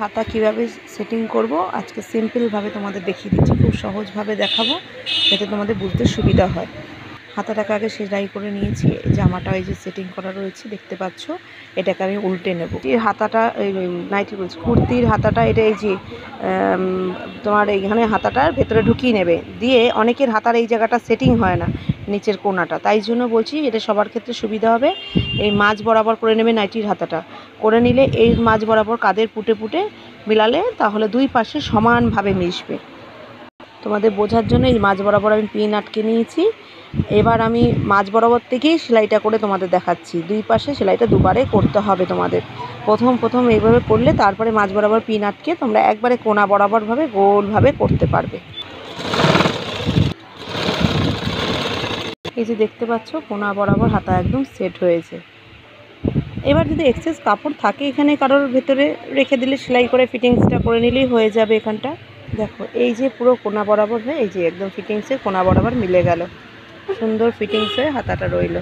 হাতা কিভাবে সেটিং করব আজকে সিম্পলভাবে তোমাদের দেখিয়ে দিচ্ছি, খুব সহজভাবে দেখাবো যাতে তোমাদের বুঝতে সুবিধা হয়। হাতাটাকে আগে সেলাই করে নিয়েছি, জামাটা এই যে সেটিং করা রয়েছে দেখতে পাচ্ছ, এটাকে আমি উল্টে নেব। এই হাতাটা নাইটি বলছি, কুর্তির হাতাটা এটা এই যে তোমার এইখানে হাতাটার ভেতরে ঢুকিয়ে নেবে, দিয়ে অনেকের হাতার এই জায়গাটা সেটিং হয় না, নিচের কোনাটা, তাই জন্য বলছি এটা সবার ক্ষেত্রে সুবিধা হবে। এই মাঝ বরাবর করে নেবে নাইটির হাতাটা, করে নিলে এই মাঝ বরাবর কাঁধের পুটে পুটে মিলালে তাহলে দুই পাশে সমানভাবে মিশবে। তোমাদের বোঝার জন্য এই মাঝ বরাবর আমি পিন আটকে নিয়েছি। এবার আমি মাঝ বরাবর থেকেই সেলাইটা করে তোমাদের দেখাচ্ছি। দুই পাশে সেলাইটা দুবারে করতে হবে তোমাদের। প্রথম এইভাবে করলে তারপরে মাঝ বরাবর পিন আটকে তোমরা একবারে কোনা বরাবরভাবে গোলভাবে করতে পারবে। এই যে দেখতে পাচ্ছ কোনা বরাবর হাতা একদম সেট হয়েছে। এবার যদি এক্সেস কাপড় থাকে এখানে কারোর ভেতরে রেখে দিলে সেলাই করে ফিটিংসটা করে নিলেই হয়ে যাবে। এখানটা দেখো এই যে পুরো কোনা বরাবর হয়ে এই যে একদম ফিটিংসে কোনা বরাবর মিলে গেল, সুন্দর ফিটিংসে হাতাটা রইল।